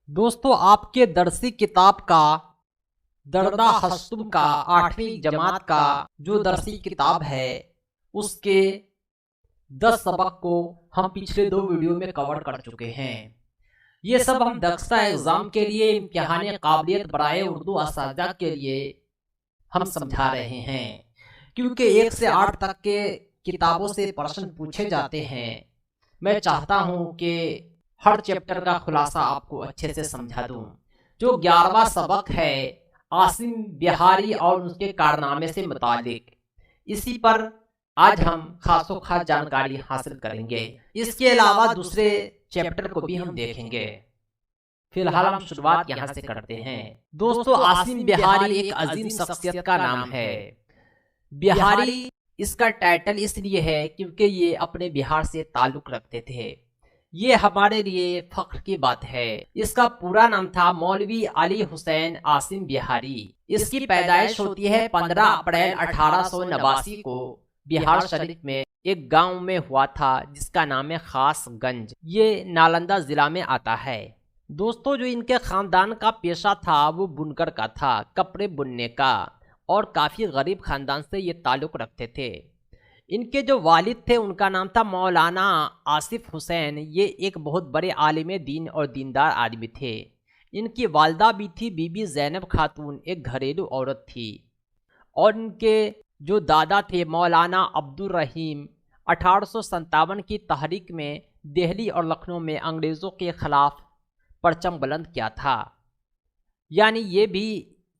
दोस्तों, आपके दरसी किताब का दर्दा हस्तुम का 8वीं जमात का जो दरसी किताब है उसके 10 सबक को हम पिछले 2 वीडियो में कवर कर चुके हैं। ये सब हम दक्षता एग्जाम के लिए, इम्तिहान काबिलियत बराए उर्दू असातिज़ा के लिए हम समझा रहे हैं, क्योंकि 1 से 8 तक के किताबों से प्रश्न पूछे जाते हैं। मैं चाहता हूं कि हर चैप्टर का खुलासा आपको अच्छे से समझा दूं। जो 11वां सबक है आसिम बिहारी और उसके कारनामे से मुतालिक, इसी पर आज हम खासो खास जानकारी हासिल करेंगे। इसके अलावा दूसरे चैप्टर को भी हम देखेंगे। फिलहाल हम शुरुआत यहाँ से करते हैं। दोस्तों, आसिम बिहारी एक अजीम शख्सियत का नाम है। बिहारी इसका टाइटल इसलिए है क्योंकि ये अपने बिहार से ताल्लुक रखते थे। ये हमारे लिए फख्र की बात है। इसका पूरा नाम था मौलवी अली हुसैन आसिम बिहारी। इसकी पैदाइश होती है 15 अप्रैल 1889 को बिहार शरीफ में एक गांव में हुआ था जिसका नाम है खासगंज। ये नालंदा जिला में आता है। दोस्तों, जो इनके खानदान का पेशा था वो बुनकर का था, कपड़े बुनने का, और काफ़ी गरीब खानदान से ये ताल्लुक़ रखते थे। इनके जो वालिद थे उनका नाम था मौलाना आसिफ हुसैन। ये एक बहुत बड़े आलिम दीन और दीनदार आदमी थे। इनकी वालदा भी थी बीबी ज़ैनब खातून, एक घरेलू औरत थी। और इनके जो दादा थे मौलाना अब्दुल रहीम, 1857 की तहरीक में दिल्ली और लखनऊ में अंग्रेज़ों के ख़िलाफ़ परचम बुलंद किया था। यानी ये भी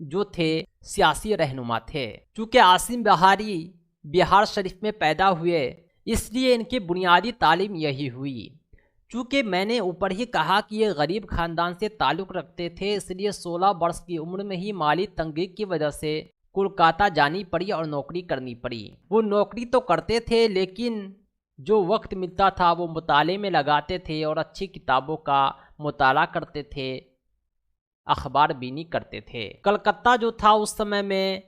जो थे सियासी रहनुमा थे। चूँकि आसिम बिहारी बिहार शरीफ में पैदा हुए इसलिए इनकी बुनियादी तालीम यही हुई। चूँकि मैंने ऊपर ही कहा कि ये गरीब ख़ानदान से ताल्लुक़ रखते थे, इसलिए 16 वर्ष की उम्र में ही माली तंगी की वजह से कोलकाता जानी पड़ी और नौकरी करनी पड़ी। वो नौकरी तो करते थे लेकिन जो वक्त मिलता था वो मुताले में लगाते थे और अच्छी किताबों का मुताला करते थे, अखबार बीनी करते थे। कलकत्ता जो था उस समय में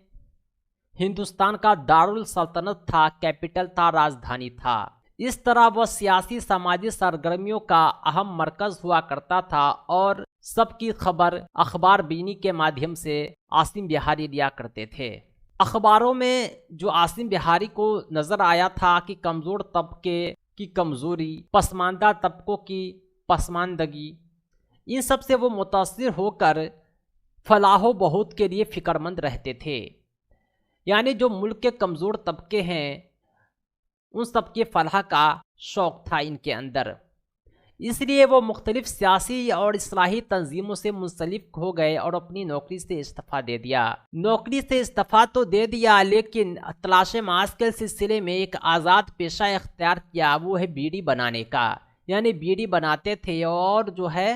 हिंदुस्तान का दारुल सल्तनत था, कैपिटल था, राजधानी था। इस तरह वह सियासी समाजी सरगर्मियों का अहम मरकज़ हुआ करता था और सबकी खबर अखबार बीनी के माध्यम से आसिम बिहारी लिया करते थे। अखबारों में जो आसिम बिहारी को नज़र आया था कि कमज़ोर तबके की कमज़ोरी, पसमानदा तबकों की पसमानदगी, इन सब से वो मुतासिर होकर फलाहो बहुत के लिए फ़िक्रमंद रहते थे। यानी जो मुल्क के कमज़ोर तबके हैं उन सब के फलाह का शौक़ था इनके अंदर। इसलिए वो मुख्तलिफ़ सियासी और इस्लाही तंजीमों से मुंसलिक हो गए और अपनी नौकरी से इस्तीफ़ा दे दिया। नौकरी से इस्तीफ़ा तो दे दिया लेकिन तलाश माश के सिलसिले में एक आज़ाद पेशा इख्तियार किया, वो है बीड़ी बनाने का। यानी बीड़ी बनाते थे और जो है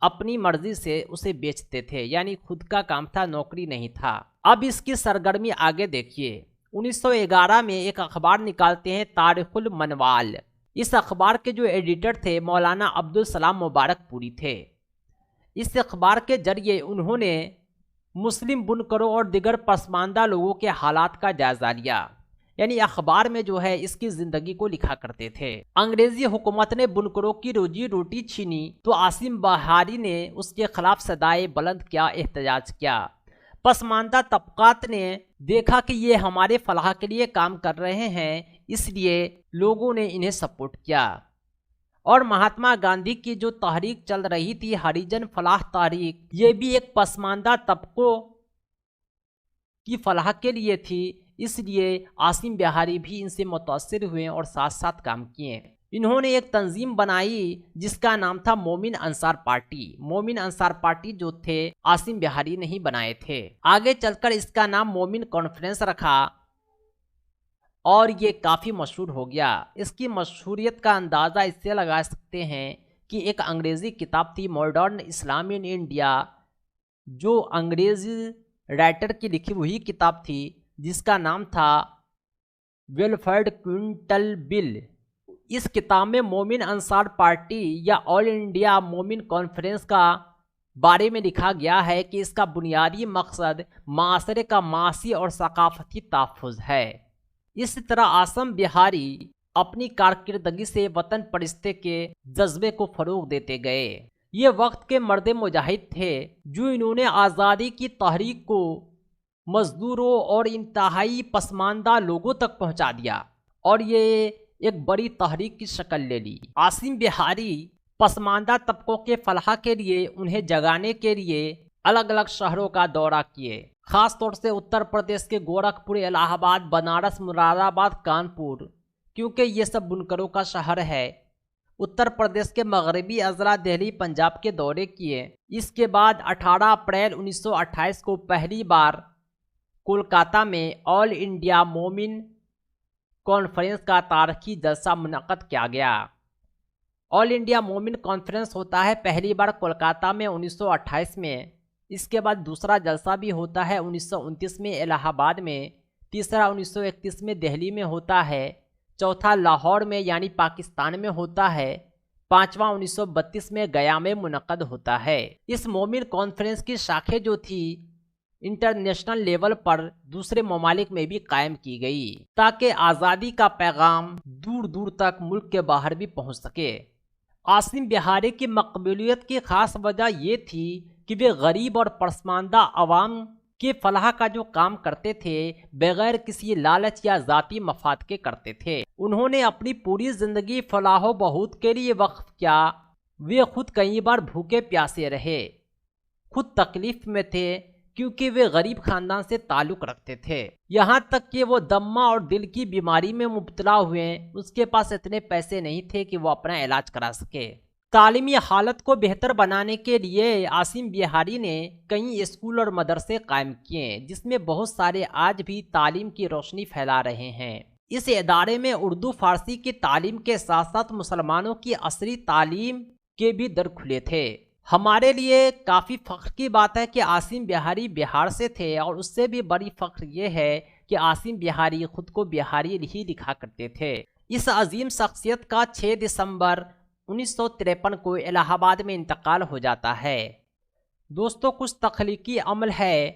अपनी मर्जी से उसे बेचते थे, यानी खुद का काम था, नौकरी नहीं था। अब इसकी सरगर्मी आगे देखिए। 1911 में एक अखबार निकालते हैं तारिखुल मनवाल। इस अखबार के जो एडिटर थे मौलाना अब्दुल सलाम मुबारकपुरी थे। इस अखबार के जरिए उन्होंने मुस्लिम बुनकरों और दिगर पसमानदा लोगों के हालात का जायज़ा लिया। यानी अखबार में जो है इसकी ज़िंदगी को लिखा करते थे। अंग्रेज़ी हुकूमत ने बुनकरों की रोजी रोटी छीनी तो आसिम बिहारी ने उसके खिलाफ सदाए बुलंद किया, एहतजाज किया। पसमानदा तबकात ने देखा कि ये हमारे फलाह के लिए काम कर रहे हैं, इसलिए लोगों ने इन्हें सपोर्ट किया। और महात्मा गांधी की जो तहरीक चल रही थी, हरिजन फलाह तहरीक, ये भी एक पसमानदा तबकों की फलाह के लिए थी। इसलिए आसिम बिहारी भी इनसे मुतासिर हुए और साथ साथ काम किए। इन्होंने एक तंजीम बनाई जिसका नाम था मोमिन अंसार पार्टी। मोमिन अंसार पार्टी जो थे आसिम बिहारी नहीं बनाए थे। आगे चलकर इसका नाम मोमिन कॉन्फ्रेंस रखा और ये काफ़ी मशहूर हो गया। इसकी मशहूरियत का अंदाज़ा इससे लगा सकते हैं कि एक अंग्रेज़ी किताब थी मॉडर्न इस्लाम इन इंडिया, जो अंग्रेज़ी राइटर की लिखी हुई किताब थी जिसका नाम था वेलफेयर क्विंटल बिल। इस किताब में मोमिन अंसार पार्टी या ऑल इंडिया मोमिन कॉन्फ्रेंस का बारे में लिखा गया है कि इसका बुनियादी मकसद माशरे का मासी और सकाफती तहफ़्फ़ुज़ है। इस तरह आसिम बिहारी अपनी कारकिर्दगी से वतन परिश्ते के जज्बे को फ़रोग़ देते गए। یہ وقت کے مرد مجاہد تھے جو انہوں نے آزادی کی تحریک کو مزدوروں اور انتہائی پسماندہ لوگوں تک پہنچا دیا اور یہ ایک بڑی تحریک کی شکل لے لی۔ عاصم بہاری پسماندہ طبقوں کے فلاح کے لیے انہیں جگانے کے لیے الگ الگ شہروں کا دورہ کیے، خاص طور سے اتر پردیش کے گورکھپور، الہ آباد، بنارس، مراد آباد، کانپور، کیونکہ یہ سب بنکروں کا شہر ہے۔ اتر پردیش کے مغربی اضلاع دہلی، پنجاب کے دورے کیے۔ اس کے بعد 18 اپریل 1928 کو پہلی بار کولکاتہ میں آل انڈیا مومن کانفرنس کا تاریخی جلسہ منعقد کیا گیا۔ آل انڈیا مومن کانفرنس ہوتا ہے پہلی بار کولکاتہ میں 1928 میں، اس کے بعد دوسرا جلسہ بھی ہوتا ہے 1929 میں الہ آباد میں، تیسرا 1931 میں دہلی میں ہوتا ہے، چوتھا لاہور میں یعنی پاکستان میں ہوتا ہے، پانچواں 1932 میں گیا میں منعقد ہوتا ہے۔ اس مومن کانفرنس کی شاخیں جو تھی انٹرنیشنل لیول پر دوسرے ممالک میں بھی قائم کی گئی تاکہ آزادی کا پیغام دور دور تک ملک کے باہر بھی پہنچ سکے۔ عاصم بہاری کی مقبولیت کی خاص وجہ یہ تھی کہ وہ غریب اور پسماندہ عوام کے فلاح کا جو کام کرتے تھے بغیر کسی لالچ یا ذاتی مفاد کے کرتے تھے۔ انہوں نے اپنی پوری زندگی فلاح و بہبود کے لیے وقف کیا۔ وہ خود کئی بار بھوکے پیاسے رہے، خود تکلیف میں تھے کیونکہ وہ غریب خاندان سے تعلق رکھتے تھے، یہاں تک کہ وہ دمہ اور دل کی بیماری میں مبتلا ہوئے، اس کے پاس اتنے پیسے نہیں تھے کہ وہ اپنا علاج کرا سکے۔ تعلیمی حالت کو بہتر بنانے کے لیے عاصم بہاری نے کئی اسکول اور مدرسے قائم کیے جس میں بہت سارے آج بھی تعلیم کی روشنی پھیلا رہے ہیں۔ اس ادارے میں اردو فارسی کی تعلیم کے ساتھ ساتھ مسلمانوں کی عصری تعلیم کے بھی در کھلے تھے۔ ہمارے لیے کافی فخر کی بات ہے کہ عاصم بہاری بہار سے تھے، اور اس سے بھی بڑی فخر یہ ہے کہ عاصم بہاری خود کو بہاری ہی لکھا کرتے تھے۔ اس عظیم شخصیت کا 6 دسمبر 1953 کو الہ آباد میں انتقال ہو جاتا ہے۔ دوستو، کچھ تخلیقی عمل ہے،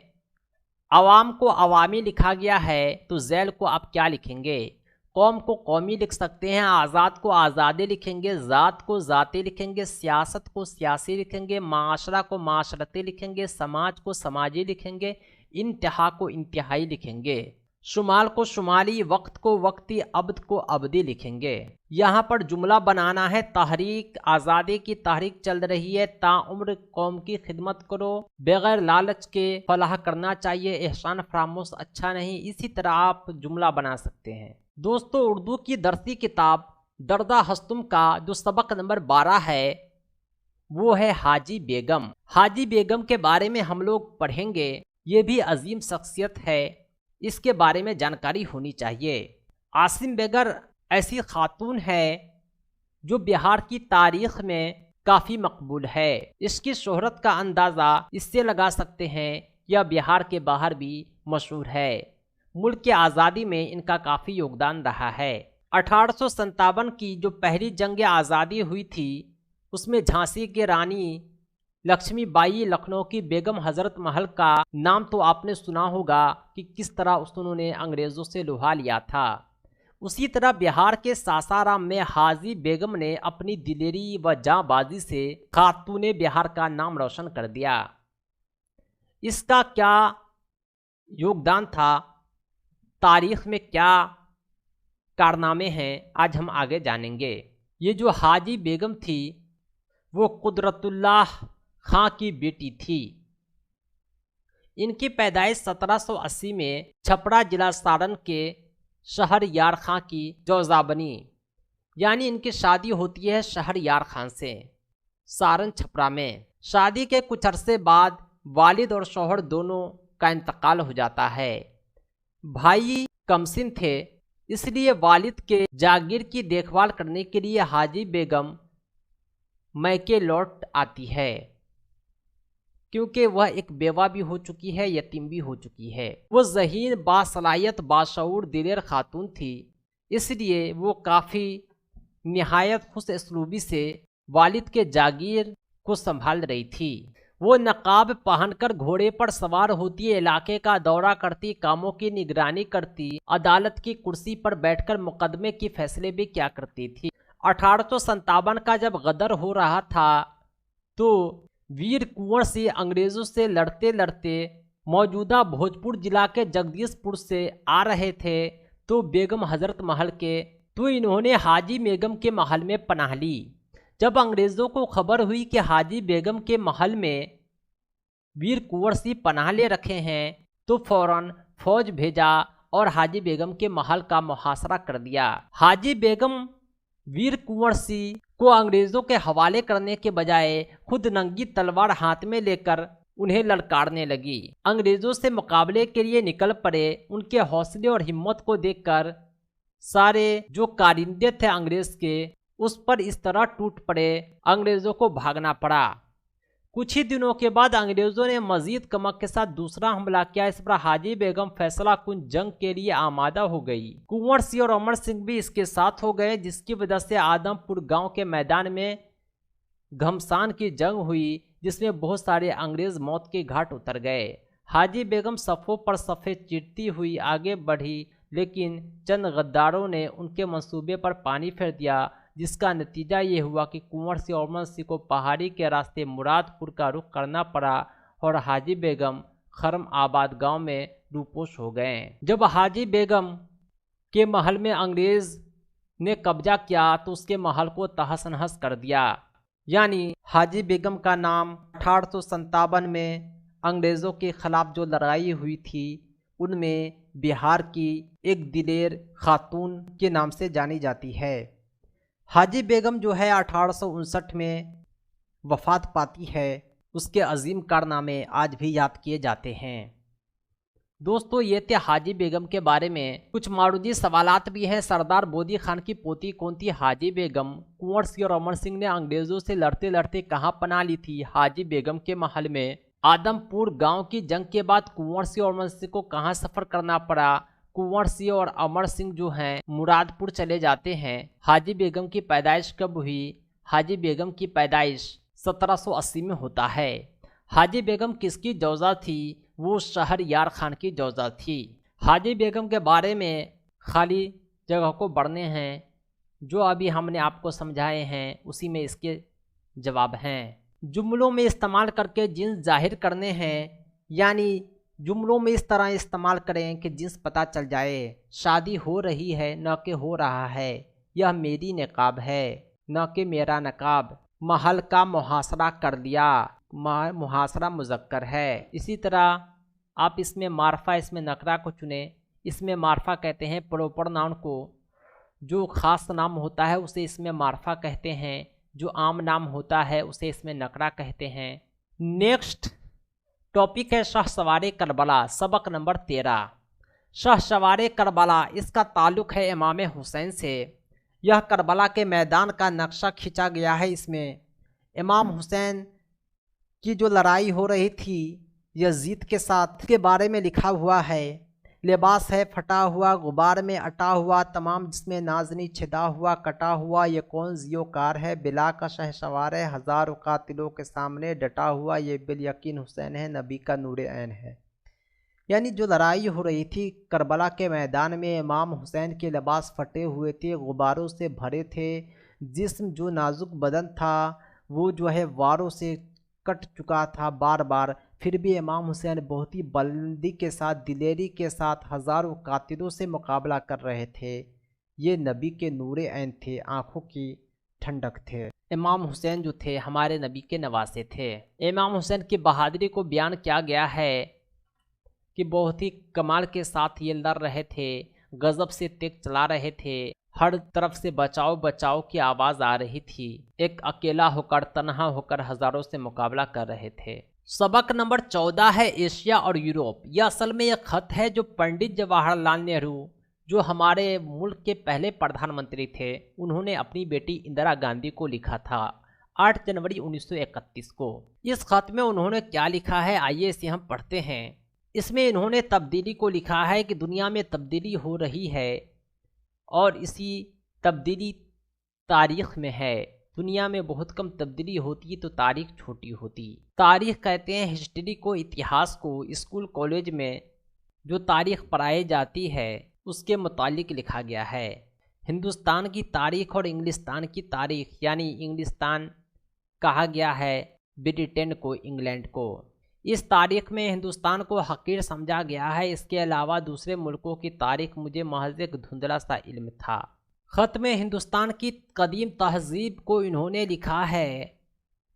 عوام کو عوامی لکھا گیا ہے تو ذیل کو آپ کیا لکھیں گے؟ قوم کو قومی لکھ سکتے ہیں، آزاد کو آزادی لکھیں گے، ذات کو ذاتی لکھیں گے، سیاست کو سیاسی لکھیں گے، معاشرہ کو معاشرتی لکھیں گے، سماج کو سماجی لکھیں گے، انتہا کو انتہائی لکھیں گے، شمال کو شمالی، وقت کو وقتی، ابد کو ابدی لکھیں گے۔ یہاں پر جملہ بنانا ہے، تحریک آزادی کی تحریک چل رہی ہے، تا عمر قوم کی خدمت کرو، بغیر لالچ کے فلاح کرنا چاہیے، احسان فراموش اچھا نہیں، اسی طرح آپ جملہ بنا سکتے ہیں۔ دوستو، اردو کی درسی کتاب دردہ ہستم کا جو سبق نمبر 12 ہے وہ ہے حاجی بیگم۔ حاجی بیگم کے بارے میں ہم لوگ پڑھیں گے، یہ بھی عظیم شخصیت ہے، اس کے بارے میں جانکاری ہونی چاہیے۔ عاصم بیگم ایسی خاتون ہے جو بہار کی تاریخ میں کافی مقبول ہے۔ اس کی شہرت کا اندازہ اس سے لگا سکتے ہیں یا بہار کے باہر بھی مشہور ہے۔ ملک کی آزادی میں ان کا کافی یوگدان رہا ہے۔ 1857 کی جو پہلی جنگ آزادی ہوئی تھی اس میں جھانسی کی رانی لکشمی بائی، لکھنؤ کی بیگم حضرت محل کا نام تو آپ نے سنا ہوگا کہ کس طرح انہوں نے انگریزوں سے لوہا لیا تھا۔ اسی طرح بہار کے ساسارام میں حاجی بیگم نے اپنی دلیری و جاں بازی سے خاتون بہار کا نام روشن کر دیا۔ اس کا کیا یوگدان تھا، تاریخ میں کیا کارنامے ہیں، آج ہم آگے جانیں گے۔ یہ جو حاجی بیگم تھی وہ قدرت اللہ خاں کی بیٹی تھی۔ ان کی پیدائش 1780 میں چھپڑا ضلع سارن کے شہر یار خاں کی جوزا بنی، یعنی ان کی شادی ہوتی ہے شہر یار خان سے سارن چھپرا میں۔ شادی کے کچھ عرصے بعد والد اور شوہر دونوں کا انتقال ہو جاتا ہے۔ بھائی کمسن تھے، اس لیے والد کے جاگیر کی دیکھ بھال کرنے کے لیے حاجی بیگم میکے لوٹ آتی ہے، کیونکہ وہ ایک بیوہ بھی ہو چکی ہے، یتیم بھی ہو چکی ہے۔ وہ ذہین، باصلاحیت، باشعور، دلیر خاتون تھی، اس لیے وہ کافی نہایت خوش اسلوبی سے والد کے جاگیر کو سنبھال رہی تھی۔ وہ نقاب پہن کر گھوڑے پر سوار ہوتی، علاقے کا دورہ کرتی، کاموں کی نگرانی کرتی، عدالت کی کرسی پر بیٹھ کر مقدمے کی فیصلے بھی کیا کرتی تھی۔ 1857 کا جب غدر ہو رہا تھا तो वीर कुंवर सिंह अंग्रेजों से लड़ते लड़ते मौजूदा भोजपुर जिला के जगदीशपुर से आ रहे थे तो बेगम हजरत महल के, तो इन्होंने हाजी बेगम के महल में पनाह ली। जब अंग्रेज़ों को खबर हुई कि हाजी बेगम के महल में वीर कुंवर सिंह पनाह ले रखे हैं तो फौरन फौज भेजा और हाजी बेगम के महल का मुहासरा कर दिया। हाजी बेगम वीर कुंवर सिंह को अंग्रेज़ों के हवाले करने के बजाय खुद नंगी तलवार हाथ में लेकर उन्हें ललकारने लगी। अंग्रेज़ों से मुकाबले के लिए निकल पड़े। उनके हौसले और हिम्मत को देखकर सारे जो कारिंदे थे अंग्रेज़ के उस पर इस तरह टूट पड़े, अंग्रेज़ों को भागना पड़ा। कुछ ही दिनों के बाद अंग्रेज़ों ने मजीद कमक के साथ दूसरा हमला किया। इस पर हाजी बेगम फैसला कुन जंग के लिए आमादा हो गई। कुंवर सिंह और अमर सिंह भी इसके साथ हो गए, जिसकी वजह से आदमपुर गांव के मैदान में घमसान की जंग हुई, जिसमें बहुत सारे अंग्रेज़ मौत के घाट उतर गए। हाजी बेगम सफ़ों पर सफ़े चीरती हुई आगे बढ़ी, लेकिन चंद गद्दारों ने उनके मंसूबे पर पानी फेर दिया, जिसका नतीजा ये हुआ कि कुंवर सिंह और अमर सिंह को पहाड़ी के रास्ते मुरादपुर का रुख करना पड़ा और हाजी बेगम खरम आबाद गांव में रूपोश हो गए। जब हाजी बेगम के महल में अंग्रेज़ ने कब्जा किया तो उसके महल को तहस नहस कर दिया। यानी हाजी बेगम का नाम 1857 में अंग्रेज़ों के खिलाफ जो लड़ाई हुई थी उनमें बिहार की एक दिलेर खातून के नाम से जानी जाती है। हाजी बेगम जो है 1859 में वफ़ात पाती है। उसके अजीम कारनामे आज भी याद किए जाते हैं। दोस्तों ये थे हाजी बेगम के बारे में। कुछ मारूदी सवालात भी हैं। सरदार बोदी खान की पोती कौन थी? हाजी बेगम। कुंवर सिंह और अमर सिंह ने अंग्रेज़ों से लड़ते लड़ते कहाँ पनाह ली थी? हाजी बेगम के महल में। आदमपुर गांव की जंग के बाद कुंवर सिंह और अमर सिंह को कहाँ सफ़र करना पड़ा? कुंवर सिंह और अमर सिंह जो हैं मुरादपुर चले जाते हैं। हाजी बेगम की पैदाइश कब हुई? हाजी बेगम की पैदाइश 1780 में होता है। हाजी बेगम किसकी जौजा थी? वो शहरयार खान की जौजा थी। हाजी बेगम के बारे में खाली जगह को बढ़ने हैं, जो अभी हमने आपको समझाए हैं उसी में इसके जवाब हैं। जुमलों में इस्तेमाल करके जिन्स जाहिर करने हैं, यानी जुमलों में इस तरह इस्तेमाल करें कि जिन्स पता चल जाए। शादी हो रही है न कि हो रहा है। यह मेरी नकाब है न कि मेरा नकाब। महल का मुहासरा कर लिया। मुहासरा मुज़क्कर है। इसी तरह आप इसमें मारफा इसमें नकरा को चुने। इसमें मारफा कहते हैं प्रॉपर नाउन को। जो ख़ास नाम होता है उसे इसमें मारफा कहते हैं। जो आम नाम होता है उसे इसमें नकरा कहते हैं। नेक्स्ट टॉपिक है शहसवार करबला, सबक नंबर 13। शहसवार करबला, इसका ताल्लुक़ है इमाम हुसैन से। यह करबला के मैदान का नक्शा खींचा गया है। इसमें इमाम हुसैन की जो लड़ाई हो रही थी यजीद के साथ के बारे में लिखा हुआ है। लिबास है फटा हुआ, गुबार में अटा हुआ, तमाम जिसमें नाजनी छिदा हुआ, कटा हुआ, ये कौन ज़ियोकार है? बिला का शहसवार है, हज़ारों कातिलों के सामने डटा हुआ, ये बिल यकीन हुसैन है, नबी का नूरे ऐन है। यानी जो लड़ाई हो रही थी करबला के मैदान में, इमाम हुसैन के लिबास फटे हुए थे, गुबारों से भरे थे। जिस्म जो नाजुक बदन था वो जो है वारों से कट चुका था बार बार, फिर भी इमाम हुसैन बहुत ही बुलंदी के साथ, दिलेरी के साथ हज़ारों कातिलों से मुकाबला कर रहे थे। ये नबी के नूरे ऐन थे, आँखों की ठंडक थे। इमाम हुसैन जो थे हमारे नबी के नवासे थे। इमाम हुसैन की बहादुरी को बयान किया गया है कि बहुत ही कमाल के साथ ये लड़ रहे थे, गज़ब से तेग चला रहे थे, हर तरफ से बचाओ बचाओ की आवाज़ आ रही थी। एक अकेला होकर तन्हा होकर हज़ारों से मुकाबला कर रहे थे। सबक नंबर 14 है एशिया और यूरोप। यह असल में एक खत है जो पंडित जवाहरलाल नेहरू, जो हमारे मुल्क के पहले प्रधानमंत्री थे, उन्होंने अपनी बेटी इंदिरा गांधी को लिखा था 8 जनवरी 1931 को। इस खत में उन्होंने क्या लिखा है आइए इसे हम पढ़ते हैं। इसमें इन्होंने तब्दीली को लिखा है कि दुनिया में तब्दीली हो रही है और इसी तब्दीली तारीख़ में है। दुनिया में बहुत कम तब्दीली होती है तो तारीख़ छोटी होती। तारीख़ कहते हैं हिस्ट्री को, इतिहास को। स्कूल कॉलेज में जो तारीख़ पढ़ाई जाती है उसके मुतालिक लिखा गया है। हिंदुस्तान की तारीख़ और इंग्लिस्तान की तारीख़, यानी इंग्लिस्तान कहा गया है ब्रिटेन को, इंग्लैंड को। इस तारीख में हिंदुस्तान को हकीर समझा गया है। इसके अलावा दूसरे मुल्कों की तारीख मुझे महज एक धुंधला सा इल्म था। खत में हिंदुस्तान की कदीम तहजीब को इन्होंने लिखा है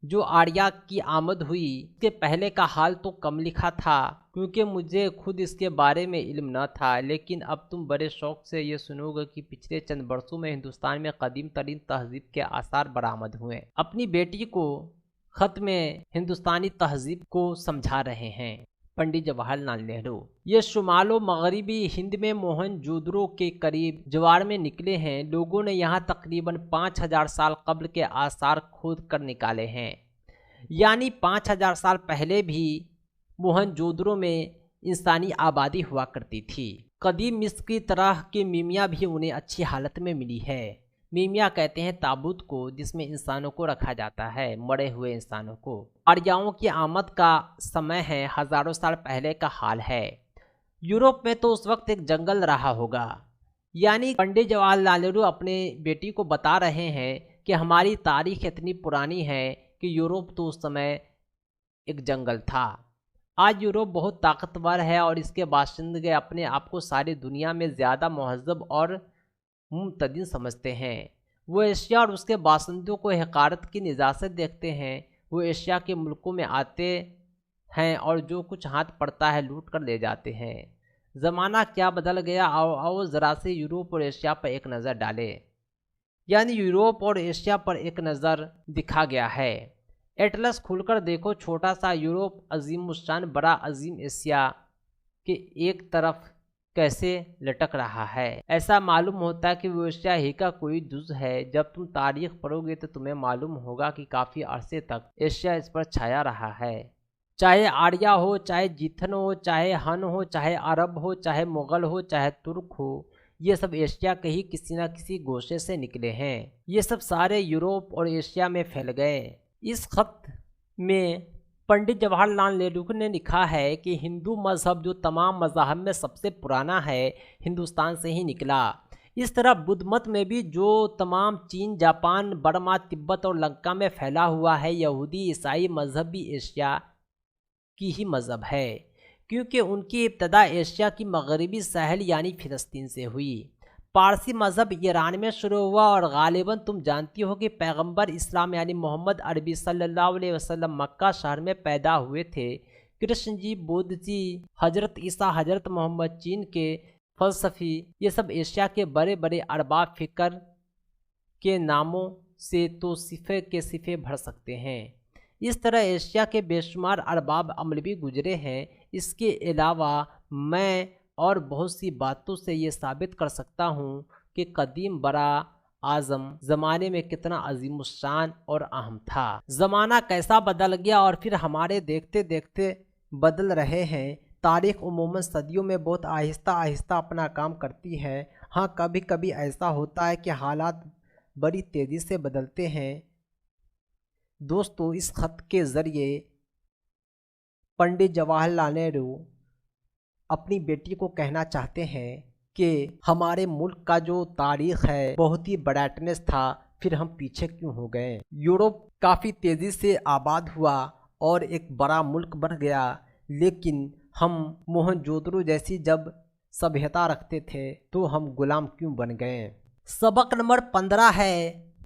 जो आर्या की आमद हुई, इसके पहले का हाल तो कम लिखा था क्योंकि मुझे खुद इसके बारे में इल्म न था, लेकिन अब तुम बड़े शौक से ये सुनोगे कि पिछले चंद बरसों में हिंदुस्तान में कदीम तरीन तहजीब के आसार बरामद हुए। अपनी बेटी को खत में हिंदुस्तानी तहजीब को समझा रहे हैं पंडित जवाहरलाल नेहरू। ये शुमालो मगरबी हिंद में मोहनजोदड़ो के करीब ज्वार में निकले हैं। लोगों ने यहाँ तकरीबन 5000 साल कब्ल के आसार खोद कर निकाले हैं, यानी 5000 साल पहले भी मोहनजोदड़ो में इंसानी आबादी हुआ करती थी। कदीम मिस्र की तरह की मीमिया भी उन्हें अच्छी हालत में मिली है। मीमिया कहते हैं ताबूत को जिसमें इंसानों को रखा जाता है, मरे हुए इंसानों को। आर्यों की आमद का समय है, हजारों साल पहले का हाल है। यूरोप में तो उस वक्त एक जंगल रहा होगा। यानी पंडित जवाहरलाल नेहरू अपने बेटी को बता रहे हैं कि हमारी तारीख इतनी पुरानी है कि यूरोप तो उस समय एक जंगल था। आज यूरोप बहुत ताकतवर है और इसके बाशिंदे अपने आप को सारी दुनिया में ज़्यादा महज़ब और मुमतदिन समझते हैं। वो एशिया और उसके बासिंदों को हकारत की निगाह से देखते हैं। वो एशिया के मुल्कों में आते हैं और जो कुछ हाथ पड़ता है लूट कर ले जाते हैं। ज़माना क्या बदल गया। आओ ज़रा से यूरोप और एशिया पर एक नज़र डालें। यानी यूरोप और एशिया पर एक नज़र दिखा गया है। एटलस खुलकर देखो, छोटा सा यूरोप अजीम शान बड़ा अजीम एशिया के एक तरफ कैसे लटक रहा है। ऐसा मालूम होता है कि वो एशिया ही का कोई जुज़ है। जब तुम तारीख पढ़ोगे तो तुम्हें मालूम होगा कि काफ़ी अरसे तक एशिया इस पर छाया रहा है। चाहे आर्या हो, चाहे जीथन हो, चाहे हन हो, चाहे अरब हो, चाहे मुग़ल हो, चाहे तुर्क हो, ये सब एशिया के ही किसी न किसी गोशे से निकले हैं। ये सब सारे यूरोप और एशिया में फैल गए। इस खत में पंडित जवाहरलाल नेहरू ने लिखा है कि हिंदू मज़हब जो तमाम मज़ाहब में सबसे पुराना है, हिंदुस्तान से ही निकला। इस तरह बुद्ध मत में भी जो तमाम चीन, जापान, बर्मा, तिब्बत और लंका में फैला हुआ है, यहूदी ईसाई मज़हब भी एशिया की ही मज़हब है, क्योंकि उनकी इब्तदा एशिया की मगरबी साहिल यानी फ़िलिस्तीन से हुई। पारसी मज़हब ईरान में शुरू हुआ और ग़ालिबन तुम जानती हो कि पैगंबर इस्लाम यानी मोहम्मद अरबी सल्लल्लाहु अलैहि वसल्लम मक्का शहर में पैदा हुए थे। कृष्ण जी, बुद्ध जी, हज़रत ईसा, हज़रत मोहम्मद, चीन के फ़लसफ़ी, ये सब एशिया के बड़े बड़े अरबाब फ़िक्र के नामों से तो सिफ़े के सिफ़े भर सकते हैं। इस तरह एशिया के बेशुमार अरबाब अमल भी गुजरे हैं। इसके अलावा मैं और बहुत सी बातों से ये साबित कर सकता हूँ कि कदीम बरा आज़म ज़माने में कितना अजीमुशान और अहम था। ज़माना कैसा बदल गया और फिर हमारे देखते देखते बदल रहे हैं। तारीख़ उमूमन सदियों में बहुत आहिस्ता आहिस्ता अपना काम करती है। हाँ, कभी कभी ऐसा होता है कि हालात बड़ी तेज़ी से बदलते हैं। दोस्तों, इस ख़त के ज़रिए पंडित जवाहरलाल नेहरू अपनी बेटी को कहना चाहते हैं कि हमारे मुल्क का जो तारीख़ है बहुत ही ब्राइटनेस था, फिर हम पीछे क्यों हो गए। यूरोप काफ़ी तेज़ी से आबाद हुआ और एक बड़ा मुल्क बन गया, लेकिन हम मोहनजोदड़ो जैसी जब सभ्यता रखते थे तो हम गुलाम क्यों बन गए। सबक नंबर 15 है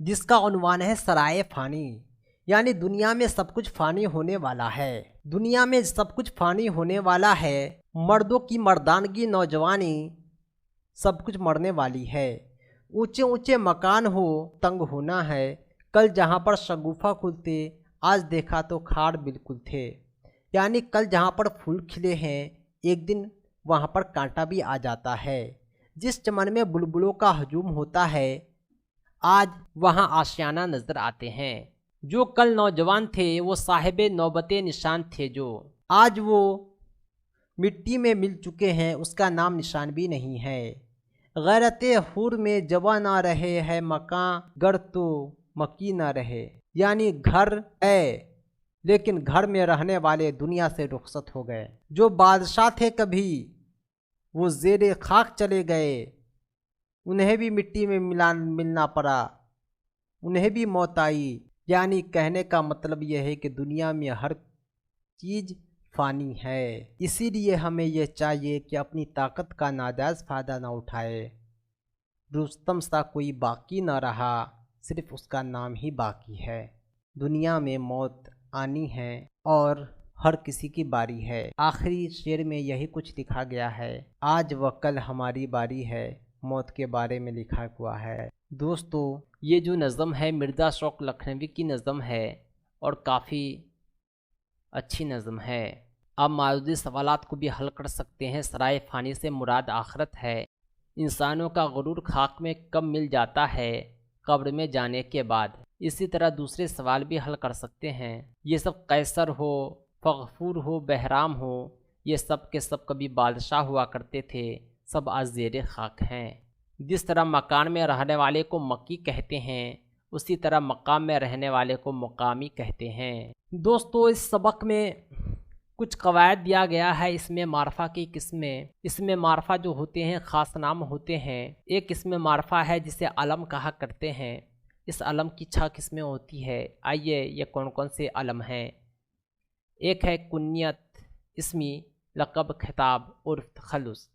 जिसका उन्वान है सराए फ़ानी। यानी दुनिया में सब कुछ फ़ानी होने वाला है। दुनिया में सब कुछ फ़ानी होने वाला है। मर्दों की मर्दानगी, नौजवानी, सब कुछ मरने वाली है। ऊंचे ऊंचे मकान हो, तंग होना है। कल जहाँ पर शगुफा खुलते, आज देखा तो खाड़ बिल्कुल थे। यानी कल जहाँ पर फूल खिले हैं, एक दिन वहाँ पर कांटा भी आ जाता है। जिस चमन में बुलबुलों का हजूम होता है, आज वहाँ आशियाना नज़र आते हैं। जो कल नौजवान थे वो साहिबे नौबते निशान थे, जो आज वो मिट्टी में मिल चुके हैं, उसका नाम निशान भी नहीं है। गैरते हुर में जवा ना रहे है, मकान घर तो मकी ना रहे। यानी घर है लेकिन घर में रहने वाले दुनिया से रुखसत हो गए। जो बादशाह थे कभी वो ज़ेरे खाक चले गए, उन्हें भी मिट्टी में मिलना पड़ा, उन्हें भी मौत आई। یعنی کہنے کا مطلب یہ ہے کہ دنیا میں ہر چیز فانی ہے، اسی لیے ہمیں یہ چاہیے کہ اپنی طاقت کا ناجائز فائدہ نہ اٹھائے۔ رستم سا کوئی باقی نہ رہا، صرف اس کا نام ہی باقی ہے۔ دنیا میں موت آنی ہے اور ہر کسی کی باری ہے۔ آخری شعر میں یہی کچھ لکھا گیا ہے، آج و کل ہماری باری ہے، موت کے بارے میں لکھا ہوا ہے۔ دوستو، یہ جو نظم ہے مرزا شوق لکھنوی کی نظم ہے اور کافی اچھی نظم ہے۔ آپ موجودہ سوالات کو بھی حل کر سکتے ہیں۔ سرائے فانی سے مراد آخرت ہے۔ انسانوں کا غرور خاک میں کب مل جاتا ہے؟ قبر میں جانے کے بعد۔ اسی طرح دوسرے سوال بھی حل کر سکتے ہیں۔ یہ سب قیصر ہو، فغفور ہو، بہرام ہو، یہ سب کے سب کبھی بادشاہ ہوا کرتے تھے، سب آج زیر خاک ہیں۔ جس طرح مکان میں رہنے والے کو مکی کہتے ہیں، اسی طرح مقام میں رہنے والے کو مقامی کہتے ہیں۔ دوستو، اس سبق میں کچھ قواعد دیا گیا ہے۔ اس میں معرفہ کی قسمیں، اس میں معرفہ جو ہوتے ہیں خاص نام ہوتے ہیں۔ ایک قسم معرفہ ہے جسے علم کہا کرتے ہیں۔ اس علم کی 6 قسمیں ہوتی ہے۔ آئیے یہ کون کون سے علم ہیں۔ ایک ہے کنیت، اسمی، لقب، خطاب، عرف، تخلص۔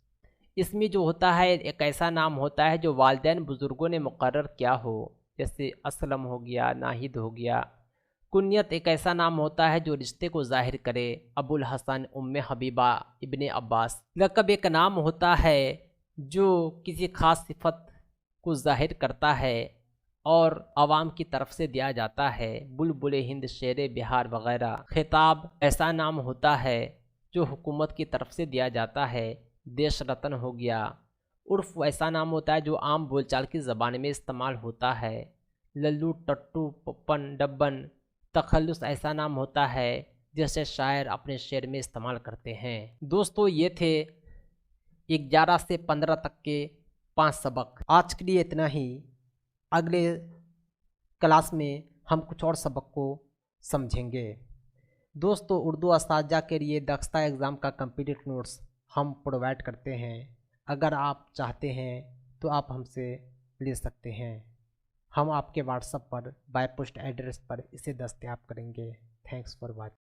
اسمی جو ہوتا ہے ایک ایسا نام ہوتا ہے جو والدین بزرگوں نے مقرر کیا ہو، جیسے اسلم ہو گیا، ناہید ہو گیا۔ کنیت ایک ایسا نام ہوتا ہے جو رشتے کو ظاہر کرے، ابو الحسن، ام حبیبہ، ابن عباس۔ لقب ایک نام ہوتا ہے جو کسی خاص صفت کو ظاہر کرتا ہے اور عوام کی طرف سے دیا جاتا ہے، بلبل ہند، شیر بہار وغیرہ۔ خطاب ایسا نام ہوتا ہے جو حکومت کی طرف سے دیا جاتا ہے، دیش رتن ہو گیا۔ عرف ایسا نام ہوتا ہے جو عام بول چال کی زبان میں استعمال ہوتا ہے، للو، ٹٹو، پپن، ڈبن۔ تخلص ایسا نام ہوتا ہے جیسے شاعر اپنے شعر میں استعمال کرتے ہیں۔ دوستو، یہ تھے 11 سے 15 تک کے 5 سبق۔ آج کے لیے اتنا ہی۔ اگلے کلاس میں ہم کچھ اور سبق کو سمجھیں گے۔ دوستو، اردو اساتذہ کے لیے دکشتا ایگزام کا کمپلیٹ نوٹس ہم پرووائڈ کرتے ہیں۔ اگر آپ چاہتے ہیں تو آپ ہم سے لے سکتے ہیں۔ ہم آپ کے واٹس ایپ پر بائی پوسٹ ایڈریس پر اسے دستیاب کریں گے۔ Thanks for watching.